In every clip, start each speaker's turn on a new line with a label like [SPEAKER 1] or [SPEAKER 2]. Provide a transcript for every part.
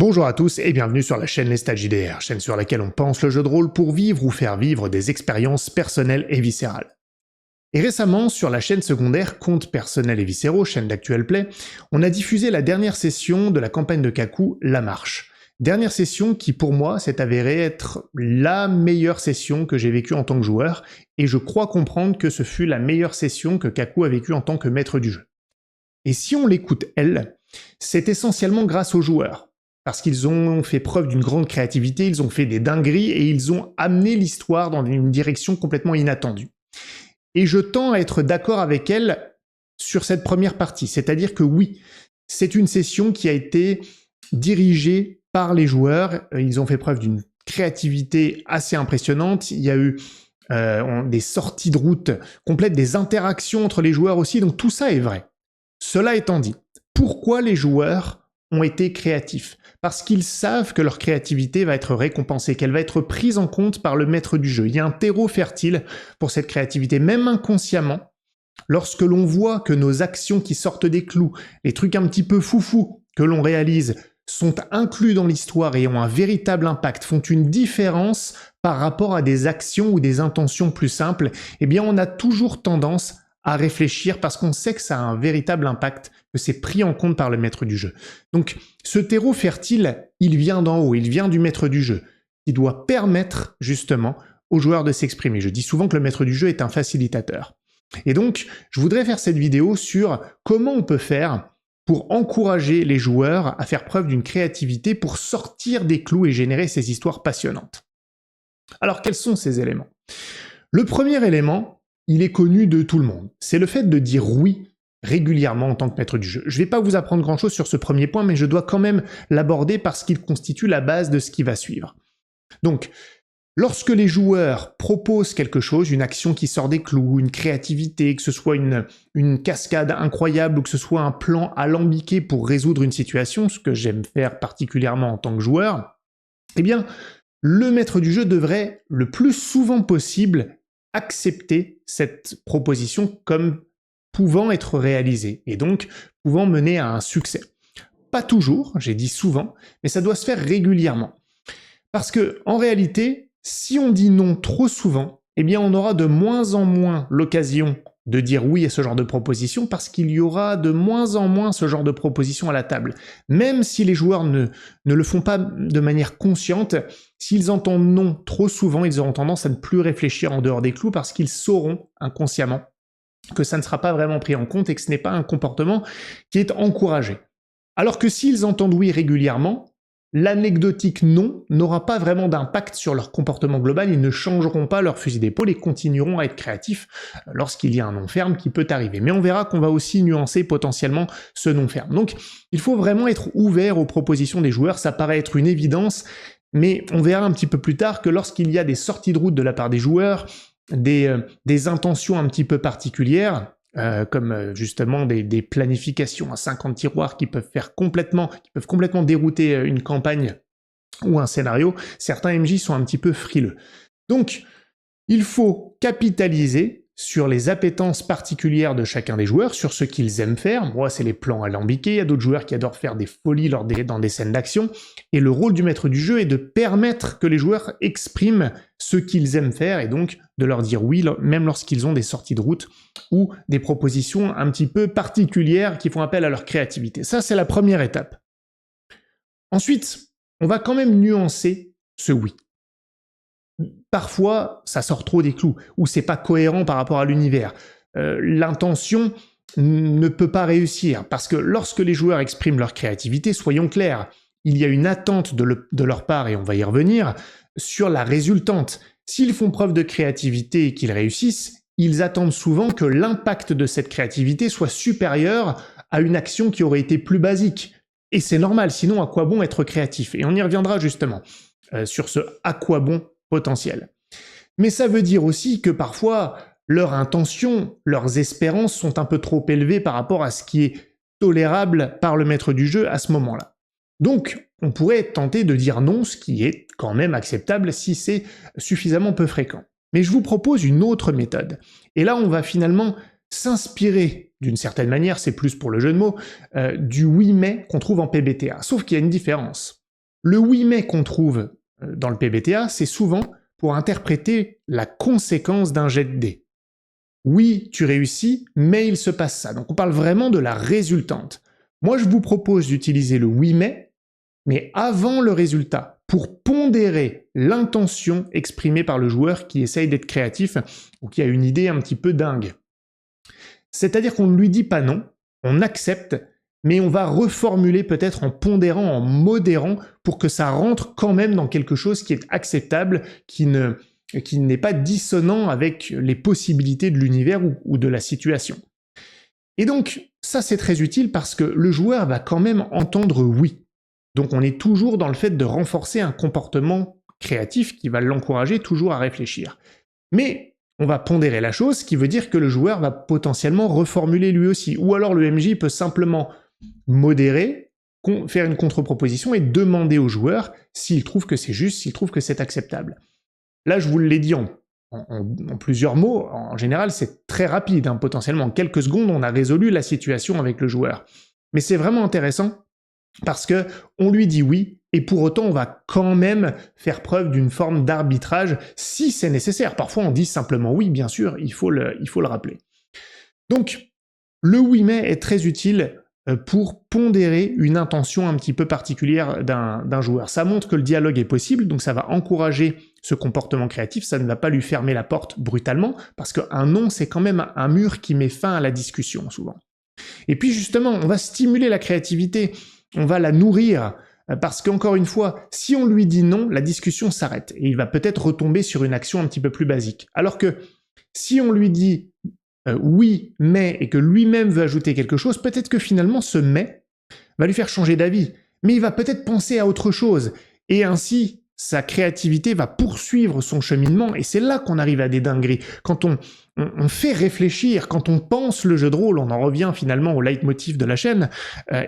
[SPEAKER 1] Bonjour à tous et bienvenue sur la chaîne Les Stats JDR, chaîne sur laquelle on pense le jeu de rôle pour vivre ou faire vivre des expériences personnelles et viscérales. Et récemment, sur la chaîne secondaire Contes personnels et viscéraux, chaîne d'Actuel Play, on a diffusé la dernière session de la campagne de Kaku, La Marche. Dernière session qui, pour moi, s'est avérée être la meilleure session que j'ai vécue en tant que joueur, et je crois comprendre que ce fut la meilleure session que Kaku a vécue en tant que maître du jeu. Et si on l'écoute elle, c'est essentiellement grâce aux joueurs. Parce qu'ils ont fait preuve d'une grande créativité, ils ont fait des dingueries et ils ont amené l'histoire dans une direction complètement inattendue. Et je tends à être d'accord avec elle sur cette première partie, c'est-à-dire que oui, c'est une session qui a été dirigée par les joueurs, ils ont fait preuve d'une créativité assez impressionnante, il y a eu des sorties de route complètes, des interactions entre les joueurs aussi, donc tout ça est vrai. Cela étant dit, pourquoi les joueurs ont été créatifs? Parce qu'ils savent que leur créativité va être récompensée, qu'elle va être prise en compte par le maître du jeu. Il y a un terreau fertile pour cette créativité, même inconsciemment. Lorsque l'on voit que nos actions qui sortent des clous, les trucs un petit peu foufous que l'on réalise, sont inclus dans l'histoire et ont un véritable impact, font une différence par rapport à des actions ou des intentions plus simples, eh bien on a toujours tendance à réfléchir parce qu'on sait que ça a un véritable impact, que c'est pris en compte par le maître du jeu. Donc ce terreau fertile, il vient d'en haut, il vient du maître du jeu, qui doit permettre justement aux joueurs de s'exprimer. Je dis souvent que le maître du jeu est un facilitateur. Et donc, je voudrais faire cette vidéo sur comment on peut faire pour encourager les joueurs à faire preuve d'une créativité pour sortir des clous et générer ces histoires passionnantes. Alors quels sont ces éléments? Le premier élément, il est connu de tout le monde. C'est le fait de dire oui régulièrement en tant que maître du jeu. Je ne vais pas vous apprendre grand-chose sur ce premier point, mais je dois quand même l'aborder parce qu'il constitue la base de ce qui va suivre. Donc, lorsque les joueurs proposent quelque chose, une action qui sort des clous, une créativité, que ce soit une cascade incroyable ou que ce soit un plan alambiqué pour résoudre une situation, ce que j'aime faire particulièrement en tant que joueur, eh bien, le maître du jeu devrait le plus souvent possible accepter cette proposition comme pouvant être réalisée et donc pouvant mener à un succès. Pas toujours, j'ai dit souvent, mais ça doit se faire régulièrement. Parce que, en réalité, si on dit non trop souvent, eh bien on aura de moins en moins l'occasion de dire oui à ce genre de proposition parce qu'il y aura de moins en moins ce genre de proposition à la table. Même si les joueurs ne le font pas de manière consciente, s'ils entendent non trop souvent, ils auront tendance à ne plus réfléchir en dehors des clous parce qu'ils sauront inconsciemment que ça ne sera pas vraiment pris en compte et que ce n'est pas un comportement qui est encouragé. Alors que s'ils entendent oui régulièrement, l'anecdotique non n'aura pas vraiment d'impact sur leur comportement global, ils ne changeront pas leur fusil d'épaule et continueront à être créatifs lorsqu'il y a un non ferme qui peut arriver. Mais on verra qu'on va aussi nuancer potentiellement ce non ferme. Donc il faut vraiment être ouvert aux propositions des joueurs, ça paraît être une évidence, mais on verra un petit peu plus tard que lorsqu'il y a des sorties de route de la part des joueurs, des intentions un petit peu particulières, comme justement des planifications à 50 tiroirs qui peuvent complètement dérouter une campagne ou un scénario, certains MJ sont un petit peu frileux. Donc, il faut capitaliser sur les appétences particulières de chacun des joueurs, sur ce qu'ils aiment faire. Moi, c'est les plans alambiqués, il y a d'autres joueurs qui adorent faire des folies dans des scènes d'action, et le rôle du maître du jeu est de permettre que les joueurs expriment ce qu'ils aiment faire, et donc de leur dire oui, même lorsqu'ils ont des sorties de route ou des propositions un petit peu particulières qui font appel à leur créativité. Ça, c'est la première étape. Ensuite, on va quand même nuancer ce oui. Parfois, ça sort trop des clous, ou c'est pas cohérent par rapport à l'univers. L'intention ne peut pas réussir, parce que lorsque les joueurs expriment leur créativité, soyons clairs, il y a une attente de leur part, et on va y revenir, sur la résultante. S'ils font preuve de créativité et qu'ils réussissent, ils attendent souvent que l'impact de cette créativité soit supérieur à une action qui aurait été plus basique. Et c'est normal, sinon à quoi bon être créatif? Et on y reviendra justement sur ce à quoi bon potentiel. Mais ça veut dire aussi que parfois, leurs intentions, leurs espérances sont un peu trop élevées par rapport à ce qui est tolérable par le maître du jeu à ce moment-là. Donc, on pourrait tenter de dire non, ce qui est quand même acceptable si c'est suffisamment peu fréquent. Mais je vous propose une autre méthode. Et là, on va finalement s'inspirer, d'une certaine manière, c'est plus pour le jeu de mots, du oui mais qu'on trouve en PBTA. Sauf qu'il y a une différence. Le oui mais qu'on trouve dans le PBTA, c'est souvent pour interpréter la conséquence d'un jet de dés. Oui, tu réussis, mais il se passe ça. Donc on parle vraiment de la résultante. Moi, je vous propose d'utiliser le oui mais avant le résultat, pour pondérer l'intention exprimée par le joueur qui essaye d'être créatif ou qui a une idée un petit peu dingue. C'est-à-dire qu'on ne lui dit pas non, on accepte, mais on va reformuler peut-être en pondérant, en modérant, pour que ça rentre quand même dans quelque chose qui est acceptable, qui n'est pas dissonant avec les possibilités de l'univers ou de la situation. Et donc, ça c'est très utile parce que le joueur va quand même entendre oui. Donc on est toujours dans le fait de renforcer un comportement créatif qui va l'encourager toujours à réfléchir. Mais on va pondérer la chose, ce qui veut dire que le joueur va potentiellement reformuler lui aussi. Ou alors le MJ peut simplement modérer, faire une contre-proposition et demander au joueur s'il trouve que c'est juste, s'il trouve que c'est acceptable. Là, je vous l'ai dit en plusieurs mots, en général c'est très rapide, potentiellement en quelques secondes on a résolu la situation avec le joueur. Mais c'est vraiment intéressant parce que on lui dit oui, et pour autant on va quand même faire preuve d'une forme d'arbitrage si c'est nécessaire. Parfois on dit simplement oui, bien sûr, il faut le rappeler. Donc, le oui mais est très utile pour pondérer une intention un petit peu particulière d'un joueur. Ça montre que le dialogue est possible, donc ça va encourager ce comportement créatif, ça ne va pas lui fermer la porte brutalement, parce qu'un non, c'est quand même un mur qui met fin à la discussion, souvent. Et puis justement, on va stimuler la créativité, on va la nourrir, parce qu'encore une fois, si on lui dit non, la discussion s'arrête, et il va peut-être retomber sur une action un petit peu plus basique. Alors que si on lui dit oui, mais, et que lui-même veut ajouter quelque chose, peut-être que finalement ce mais va lui faire changer d'avis, mais il va peut-être penser à autre chose, et ainsi sa créativité va poursuivre son cheminement, et c'est là qu'on arrive à des dingueries. Quand on fait réfléchir, quand on pense le jeu de rôle, on en revient finalement au leitmotiv de la chaîne,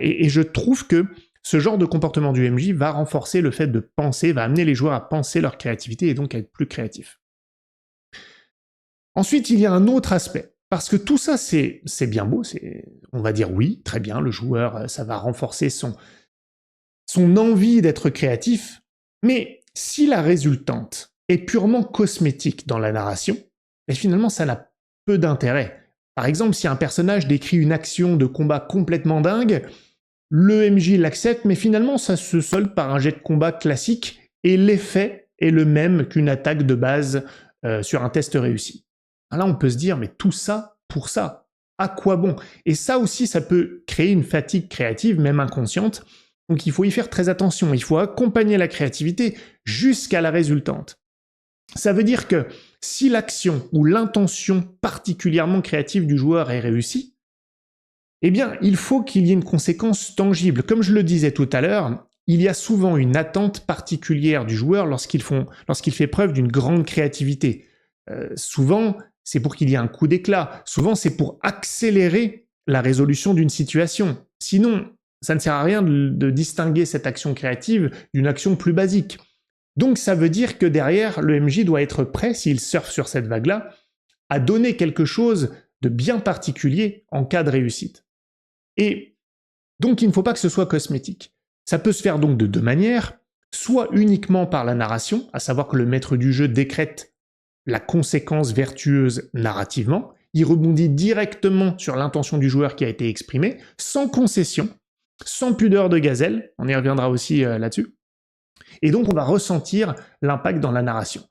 [SPEAKER 1] et je trouve que ce genre de comportement du MJ va renforcer le fait de penser, va amener les joueurs à penser leur créativité et donc à être plus créatifs. Ensuite, il y a un autre aspect. Parce que tout ça, c'est bien beau, on va dire oui, très bien, le joueur, ça va renforcer son envie d'être créatif, mais si la résultante est purement cosmétique dans la narration, et finalement ça n'a peu d'intérêt. Par exemple, si un personnage décrit une action de combat complètement dingue, le MJ l'accepte, mais finalement ça se solde par un jet de combat classique, et l'effet est le même qu'une attaque de base sur un test réussi. Là, on peut se dire, mais tout ça pour ça, à quoi bon? Et ça aussi, ça peut créer une fatigue créative, même inconsciente, donc il faut y faire très attention, il faut accompagner la créativité jusqu'à la résultante. Ça veut dire que si l'action ou l'intention particulièrement créative du joueur est réussie, eh bien, il faut qu'il y ait une conséquence tangible. Comme je le disais tout à l'heure, il y a souvent une attente particulière du joueur lorsqu'il fait preuve d'une grande créativité. Souvent, c'est pour qu'il y ait un coup d'éclat. Souvent, c'est pour accélérer la résolution d'une situation. Sinon, ça ne sert à rien de distinguer cette action créative d'une action plus basique. Donc ça veut dire que derrière, le MJ doit être prêt, s'il surfe sur cette vague-là, à donner quelque chose de bien particulier en cas de réussite. Et donc il ne faut pas que ce soit cosmétique. Ça peut se faire donc de deux manières, soit uniquement par la narration, à savoir que le maître du jeu décrète la conséquence vertueuse narrativement, il rebondit directement sur l'intention du joueur qui a été exprimée, sans concession, sans pudeur de gazelle, on y reviendra aussi là-dessus, et donc on va ressentir l'impact dans la narration.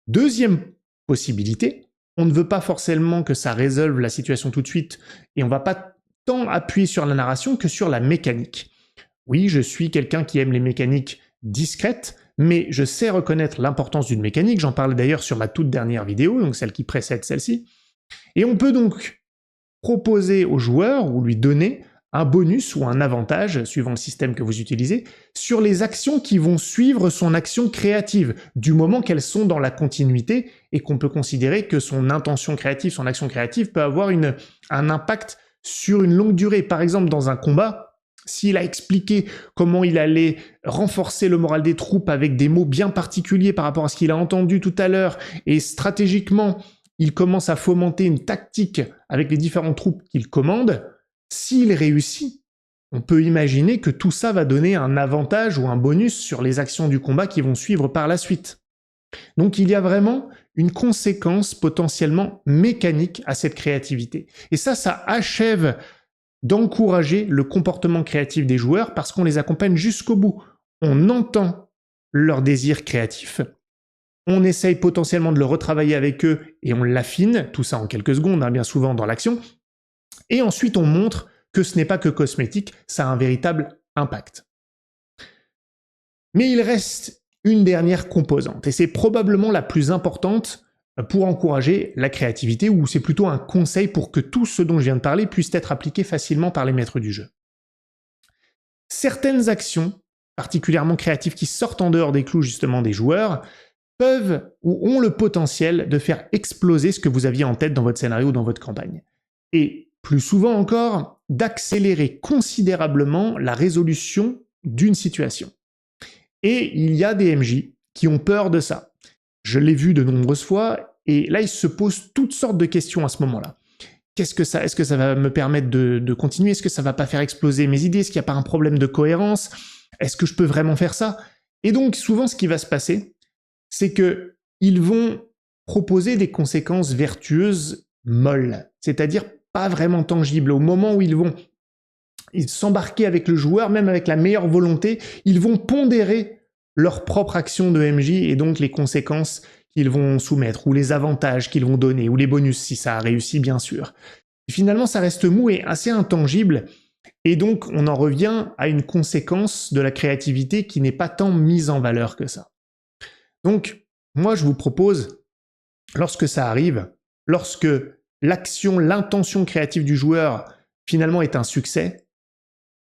[SPEAKER 1] Deuxième possibilité, on ne veut pas forcément que ça résolve la situation tout de suite, et on va pas tant appuyer sur la narration que sur la mécanique. Oui, je suis quelqu'un qui aime les mécaniques discrètes, mais je sais reconnaître l'importance d'une mécanique, j'en parlais d'ailleurs sur ma toute dernière vidéo, donc celle qui précède celle-ci, et on peut donc proposer au joueur ou lui donner un bonus ou un avantage, suivant le système que vous utilisez, sur les actions qui vont suivre son action créative, du moment qu'elles sont dans la continuité et qu'on peut considérer que son intention créative, son action créative peut avoir un impact sur une longue durée. Par exemple, dans un combat, s'il a expliqué comment il allait renforcer le moral des troupes avec des mots bien particuliers par rapport à ce qu'il a entendu tout à l'heure, et stratégiquement, il commence à fomenter une tactique avec les différentes troupes qu'il commande, s'il réussit, on peut imaginer que tout ça va donner un avantage ou un bonus sur les actions du combat qui vont suivre par la suite. Donc il y a vraiment une conséquence potentiellement mécanique à cette créativité. Et ça achève d'encourager le comportement créatif des joueurs parce qu'on les accompagne jusqu'au bout. On entend leur désir créatif, on essaye potentiellement de le retravailler avec eux et on l'affine, tout ça en quelques secondes, bien souvent dans l'action, et ensuite on montre que ce n'est pas que cosmétique, ça a un véritable impact. Mais il reste une dernière composante, et c'est probablement la plus importante pour encourager la créativité, ou c'est plutôt un conseil pour que tout ce dont je viens de parler puisse être appliqué facilement par les maîtres du jeu. Certaines actions, particulièrement créatives, qui sortent en dehors des clous justement des joueurs, peuvent ou ont le potentiel de faire exploser ce que vous aviez en tête dans votre scénario ou dans votre campagne. Et plus souvent encore, d'accélérer considérablement la résolution d'une situation. Et il y a des MJ qui ont peur de ça. Je l'ai vu de nombreuses fois, et là ils se posent toutes sortes de questions à ce moment-là. Est-ce que ça va me permettre de continuer? Est-ce que ça va pas faire exploser mes idées? Est-ce qu'il n'y a pas un problème de cohérence? Est-ce que je peux vraiment faire ça? Et donc souvent ce qui va se passer, c'est qu'ils vont proposer des conséquences vertueuses molles, c'est-à-dire pas vraiment tangibles. Au moment où ils vont s'embarquer avec le joueur, même avec la meilleure volonté, ils vont pondérer leur propre action de MJ et donc les conséquences qu'ils vont soumettre, ou les avantages qu'ils vont donner, ou les bonus si ça a réussi bien sûr. Et finalement ça reste mou et assez intangible, et donc on en revient à une conséquence de la créativité qui n'est pas tant mise en valeur que ça. Donc, moi je vous propose, lorsque ça arrive, lorsque l'action, l'intention créative du joueur finalement est un succès,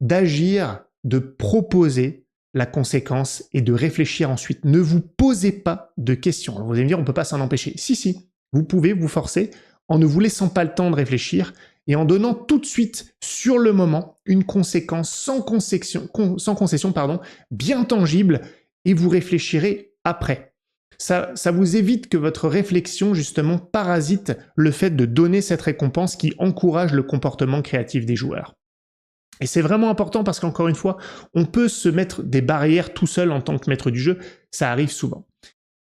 [SPEAKER 1] d'agir, de proposer la conséquence et de réfléchir ensuite. Ne vous posez pas de questions. Alors vous allez me dire, on ne peut pas s'en empêcher. Si, vous pouvez vous forcer en ne vous laissant pas le temps de réfléchir et en donnant tout de suite, sur le moment, une conséquence sans concession, bien tangible, et vous réfléchirez après. Ça vous évite que votre réflexion, justement, parasite le fait de donner cette récompense qui encourage le comportement créatif des joueurs. Et c'est vraiment important parce qu'encore une fois, on peut se mettre des barrières tout seul en tant que maître du jeu, ça arrive souvent.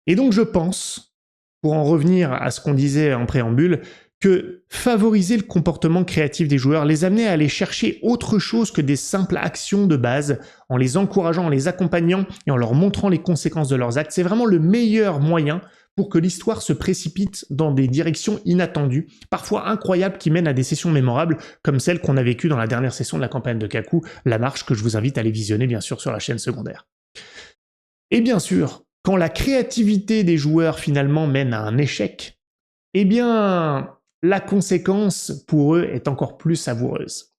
[SPEAKER 1] Et donc je pense, pour en revenir à ce qu'on disait en préambule, que favoriser le comportement créatif des joueurs, les amener à aller chercher autre chose que des simples actions de base, en les encourageant, en les accompagnant et en leur montrant les conséquences de leurs actes, c'est vraiment le meilleur moyen pour que l'histoire se précipite dans des directions inattendues, parfois incroyables, qui mènent à des sessions mémorables, comme celle qu'on a vécue dans la dernière session de la campagne de Kaku, La Marche, que je vous invite à aller visionner bien sûr sur la chaîne secondaire. Et bien sûr, quand la créativité des joueurs finalement mène à un échec, eh bien, la conséquence pour eux est encore plus savoureuse.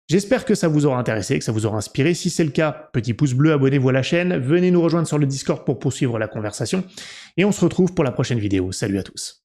[SPEAKER 1] J'espère que ça vous aura intéressé, que ça vous aura inspiré. Si c'est le cas, petit pouce bleu, abonnez-vous à la chaîne, venez nous rejoindre sur le Discord pour poursuivre la conversation, et on se retrouve pour la prochaine vidéo. Salut à tous.